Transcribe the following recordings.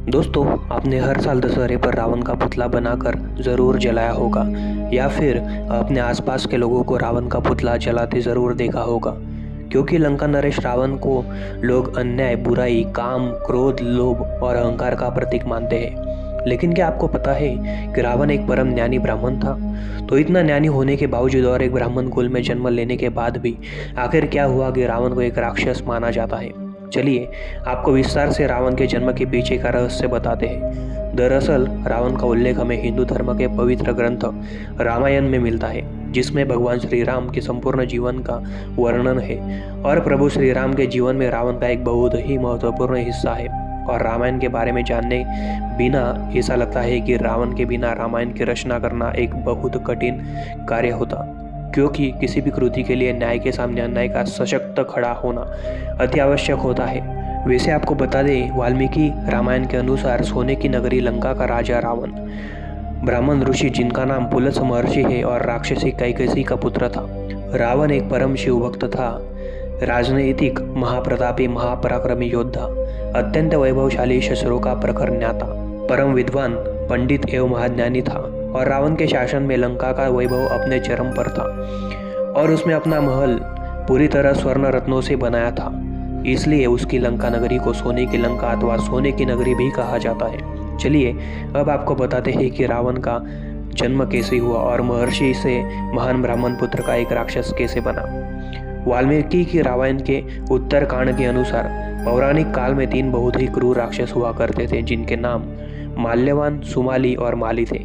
दोस्तों, आपने हर साल दशहरे पर रावण का पुतला बनाकर ज़रूर जलाया होगा या फिर अपने आसपास के लोगों को रावण का पुतला जलाते ज़रूर देखा होगा। क्योंकि लंका नरेश रावण को लोग अन्याय, बुराई, काम, क्रोध, लोभ और अहंकार का प्रतीक मानते हैं। लेकिन क्या आपको पता है कि रावण एक परम ज्ञानी ब्राह्मण था? तो इतना ज्ञानी होने के बावजूद और एक ब्राह्मण कुल में जन्म लेने के बाद भी आखिर क्या हुआ कि रावण को एक राक्षस माना जाता है? चलिए आपको विस्तार से रावण के जन्म के पीछे का रहस्य बताते हैं। दरअसल रावण का उल्लेख हमें हिंदू धर्म के पवित्र ग्रंथ रामायण में मिलता है, जिसमें भगवान श्री राम के संपूर्ण जीवन का वर्णन है। और प्रभु श्री राम के जीवन में रावण का एक बहुत ही महत्वपूर्ण हिस्सा है। और रामायण के बारे में जानने बिना ऐसा लगता है कि रावण के बिना रामायण की रचना करना एक बहुत कठिन कार्य होता, क्योंकि किसी भी कृति के लिए न्याय के सामने अन्याय का सशक्त खड़ा होना अति आवश्यक होता है। वैसे आपको बता दें, वाल्मीकि रामायण के अनुसार सोने की नगरी लंका का राजा रावण ब्राह्मण ऋषि जिनका नाम पुलत्स महर्षि है और राक्षसी कैकसी का पुत्र था। रावण एक परम शिव भक्त था, राजनैतिक, महाप्रतापी, महापराक्रमी योद्धा, अत्यंत वैभवशाली शस्त्रों का प्रखर ज्ञाता, परम विद्वान, पंडित एवं महाज्ञानी था। और रावण के शासन में लंका का वैभव अपने चरम पर था और उसमें अपना महल पूरी तरह स्वर्ण रत्नों से बनाया था। इसलिए उसकी लंका नगरी को सोने की लंका अथवा सोने की नगरी भी कहा जाता है। चलिए अब आपको बताते हैं कि रावण का जन्म कैसे हुआ और महर्षि से महान ब्राह्मण पुत्र का एक राक्षस कैसे बना। वाल्मीकि की रामायण के उत्तरकांड के अनुसार पौराणिक काल में 3 बहुत ही क्रूर राक्षस हुआ करते थे, जिनके नाम माल्यवान, सुमाली और माली थे।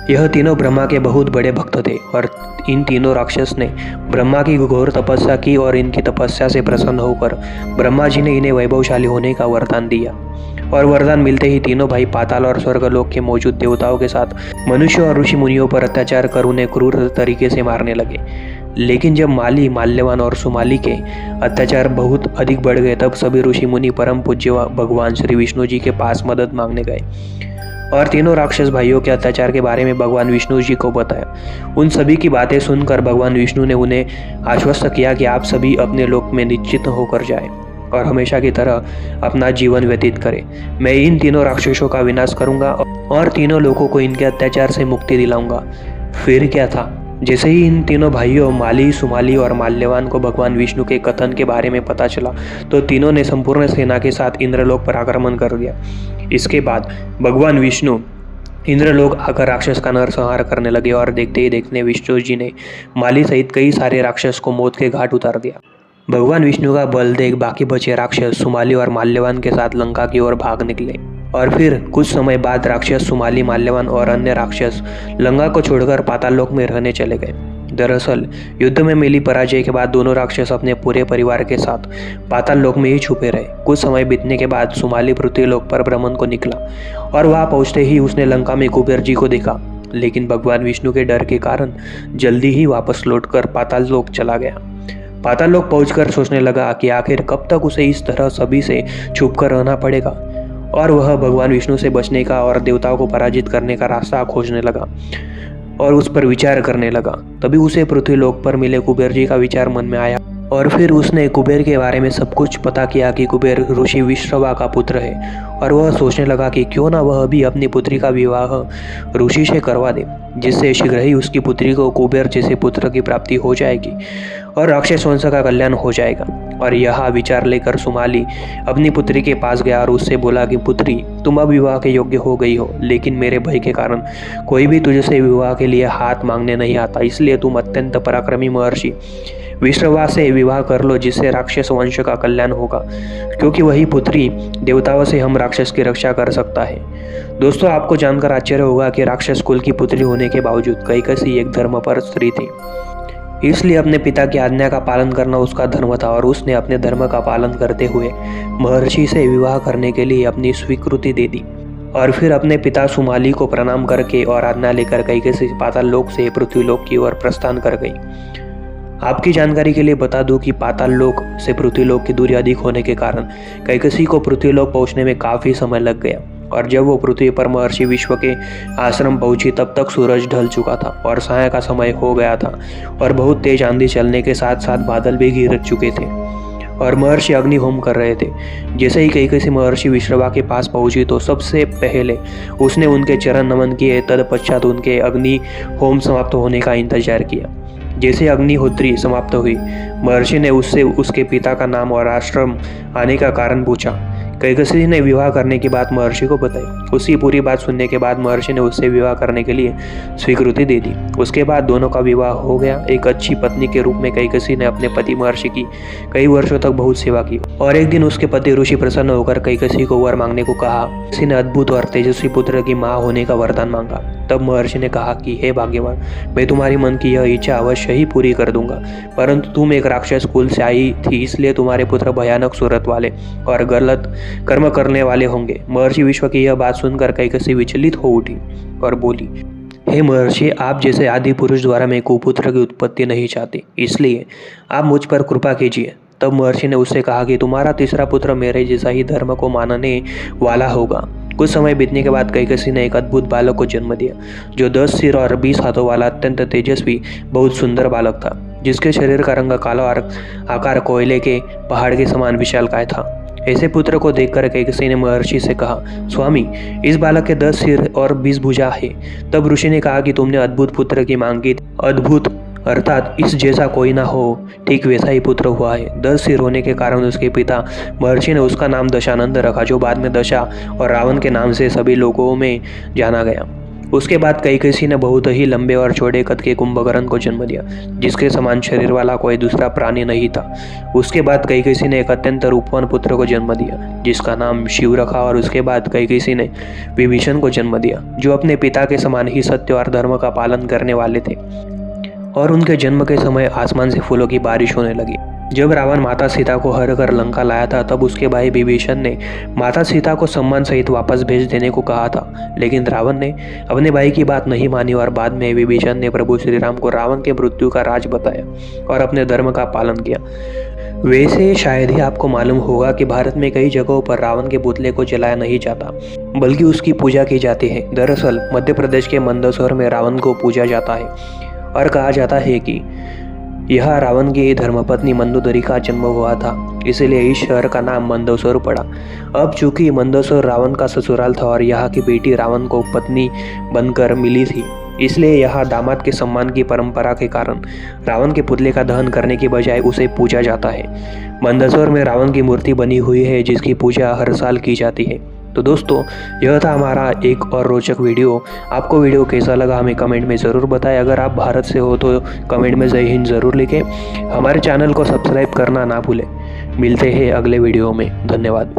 यह तीनों ब्रह्मा के बहुत बड़े भक्त थे और इन तीनों राक्षस ने ब्रह्मा की घोर तपस्या की और इनकी तपस्या से प्रसन्न होकर ब्रह्मा जी ने इन्हें वैभवशाली होने का वरदान दिया। और वरदान मिलते ही तीनों भाई पाताल और स्वर्गलोक के मौजूद देवताओं के साथ मनुष्य और ऋषि मुनियों पर अत्याचार कर उन्हें क्रूर तरीके से मारने लगे। लेकिन जब माली, माल्यवान और सुमाली के अत्याचार बहुत अधिक बढ़ गए, तब सभी ऋषि मुनि परम पूज्य भगवान श्री विष्णु जी के पास मदद मांगने गए और तीनों राक्षस भाइयों के अत्याचार के बारे में भगवान विष्णु जी को बताया। उन सभी की बातें सुनकर भगवान विष्णु ने उन्हें आश्वस्त किया कि आप सभी अपने लोक में निश्चित होकर जाएं और हमेशा की तरह अपना जीवन व्यतीत करें। मैं इन तीनों राक्षसों का विनाश करूंगा और तीनों लोगों को इनके अत्याचार से मुक्ति दिलाऊंगा। फिर क्या था, जैसे ही इन तीनों भाइयों माली, सुमाली और माल्यवान को भगवान विष्णु के कथन के बारे में पता चला, तो तीनों ने संपूर्ण सेना के साथ इंद्रलोक पर आक्रमण कर दिया। इसके बाद भगवान विष्णु इंद्रलोक आकर राक्षस का नरसंहार करने लगे और देखते ही देखते विष्णु जी ने माली सहित कई सारे राक्षस को मौत के घाट उतार दिया। भगवान विष्णु का बल देख बाकी बचे राक्षस सुमाली और माल्यवान के साथ लंका की ओर भाग निकले और फिर कुछ समय बाद राक्षस सुमाली, माल्यवान और अन्य राक्षस लंका को छोड़कर पाताल लोक में रहने चले गए। दरअसल युद्ध में मिली पराजय के बाद दोनों राक्षस अपने पूरे परिवार के साथ पाताल लोक में ही छुपे रहे। कुछ समय बीतने के बाद सुमाली पृथ्वी लोक पर भ्रमण को निकला और वहां पहुंचते ही उसने लंका में कुबेर जी को देखा, लेकिन भगवान विष्णु के डर के कारण जल्दी ही वापस लौटकर पाताल लोक चला गया। पाताल लोक पहुंचकर सोचने लगा कि आखिर कब तक उसे इस तरह सभी से छुपकर रहना पड़ेगा, और वह भगवान विष्णु से बचने का और देवताओं को पराजित करने का रास्ता खोजने लगा और उस पर विचार करने लगा। तभी उसे पृथ्वी लोक पर मिले कुबेर जी का विचार मन में आया और फिर उसने कुबेर के बारे में सब कुछ पता किया कि कुबेर ऋषि विश्रवा का पुत्र है। और वह सोचने लगा कि क्यों ना वह भी अपनी पुत्री का विवाह ऋषि से करवा दे, जिससे शीघ्र ही उसकी पुत्री को कुबेर जैसे पुत्र की प्राप्ति हो जाएगी और राक्षस वंश का कल्याण हो जाएगा। और यह विचार लेकर सुमाली अपनी पुत्री के पास गया और उससे बोला कि पुत्री, तुम अब विवाह के योग्य हो गई हो, लेकिन मेरे भय के कारण कोई भी तुझसे विवाह के लिए हाथ मांगने नहीं आता। इसलिए तुम अत्यंत पराक्रमी महर्षि विश्रवा से विवाह कर लो, जिससे राक्षस वंश का कल्याण होगा, क्योंकि वही पुत्री देवताओं से हम राक्षस की रक्षा कर सकता है। दोस्तों, आपको जानकर आश्चर्य होगा कि राक्षस कुल की पुत्री होने के बावजूद कैकसी एक धर्मपर स्त्री थी, इसलिए अपने पिता की आज्ञा का पालन करना उसका धर्म था और उसने अपने धर्म का पालन करते हुए महर्षि से विवाह करने के लिए अपनी स्वीकृति दे दी। और फिर अपने पिता सुमाली को प्रणाम करके और आज्ञा लेकर कैकसी पाताल लोक से पृथ्वी लोक की ओर प्रस्थान कर गई। आपकी जानकारी के लिए बता दूं कि पाताल लोक से पृथ्वी लोक की दूरी अधिक होने के कारण कैकसी को पृथ्वी लोक पहुंचने में काफी समय लग गया और जब वो पृथ्वी पर महर्षि विश्व के आश्रम पहुंची, तब तक सूरज ढल चुका था और साय का समय हो गया था और बहुत तेज आंधी चलने के साथ साथ बादल भी घिर चुके थे। और महर्षि अग्नि होम कर रहे थे। जैसे ही कैकसी महर्षि विश्रवा के पास पहुंची तो सबसे पहले उसने उनके चरण नमन किए। तत्पश्चात उनके अग्नि होम समाप्त होने का इंतजार किया। जैसे अग्निहोत्री समाप्त हुई, महर्षि ने उससे उसके पिता का नाम और आश्रम आने का कारण पूछा। कैकसी ने विवाह करने की बात महर्षि को बताई। उसकी पूरी बात सुनने के बाद महर्षि ने उससे विवाह करने के लिए स्वीकृति दे दी। उसके बाद दोनों का विवाह हो गया। एक अच्छी पत्नी के रूप में कैकसी ने अपने पति महर्षि की कई वर्षों तक बहुत सेवा की और एक दिन उसके पति ऋषि प्रसन्न होकर कैकसी को वर मांगने को कहा। कैकसी ने अद्भुत और तेजस्वी पुत्र की माँ होने का वरदान मांगा। तब महर्षि ने कहा कि हे भाग्यवान, मैं तुम्हारी मन की यह इच्छा अवश्य ही पूरी कर दूंगा, परंतु तुम एक राक्षस कुल से आई थी, इसलिए तुम्हारे पुत्र भयानक सूरत वाले और गलत कर्म करने वाले होंगे। महर्षि विश्व की यह बात सुनकर कैकसी विचलित हो उठी और बोली, हे महर्षि, आप जैसे आदि पुरुष द्वारा मैं कुपुत्र की उत्पत्ति नहीं चाहती, इसलिए आप मुझ पर कृपा कीजिए। तब महर्षि ने उससे कहा कि तुम्हारा तीसरा पुत्र मेरे जैसा ही धर्म को मानने वाला होगा। कुछ समय बीतने के बाद कैकसी ने एक अद्भुत बालक को जन्म दिया, जो 10 सिर और 20 हाथों वाला अत्यंत तेजस्वी बहुत सुंदर बालक था, जिसके शरीर का रंग काला और आकार कोयले के पहाड़ के समान विशालकाय था। ऐसे पुत्र को देखकर कैकसी ने महर्षि से कहा, स्वामी, इस बालक के 10 सिर और 20 भुजा है। तब ऋषि ने कहा कि तुमने अद्भुत पुत्र की मांग की, अद्भुत अर्थात इस जैसा कोई ना हो, ठीक वैसा ही पुत्र हुआ है। 10 सिर होने के कारण उसके पिता महर्षि ने उसका नाम दशानंद रखा, जो बाद में दशा और रावण के नाम से सभी लोगों में जाना गया। उसके बाद कैकसी ने बहुत ही लंबे और छोटे कद के कुंभकर्ण को जन्म दिया, जिसके समान शरीर वाला कोई दूसरा प्राणी नहीं था। उसके बाद कैकसी ने एक अत्यंत रूपवान पुत्र को जन्म दिया, जिसका नाम शिव रखा, और उसके बाद कैकसी ने विभीषण को जन्म दिया, जो अपने पिता के समान ही सत्य और धर्म का पालन करने वाले थे। और उनके जन्म के समय आसमान से फूलों की बारिश होने लगी। जब रावण माता सीता को हर कर लंका लाया था, तब उसके भाई विभीषण ने माता सीता को सम्मान सहित वापस भेज देने को कहा था, लेकिन रावण ने अपने भाई की बात नहीं मानी और बाद में विभीषण ने प्रभु श्री राम को रावण के मृत्यु का राज बताया और अपने धर्म का पालन किया। वैसे शायद ही आपको मालूम होगा कि भारत में कई जगहों पर रावण के पुतले को जलाया नहीं जाता, बल्कि उसकी पूजा की जाती है। दरअसल मध्य प्रदेश के मंदसौर में रावण को पूजा जाता है और कहा जाता है कि यह रावण की धर्मपत्नी मंदोदरी का जन्म हुआ था, इसलिए इस शहर का नाम मंदसौर पड़ा। अब चूंकि मंदसौर रावण का ससुराल था और यहाँ की बेटी रावण को पत्नी बनकर मिली थी, इसलिए यहाँ दामाद के सम्मान की परंपरा के कारण रावण के पुतले का दहन करने की बजाय उसे पूजा जाता है। मंदसौर में रावण की मूर्ति बनी हुई है, जिसकी पूजा हर साल की जाती है। तो दोस्तों, यह था हमारा एक और रोचक वीडियो। आपको वीडियो कैसा लगा हमें कमेंट में ज़रूर बताएं। अगर आप भारत से हो तो कमेंट में जय हिंद ज़रूर लिखें। हमारे चैनल को सब्सक्राइब करना ना भूलें। मिलते हैं अगले वीडियो में। धन्यवाद।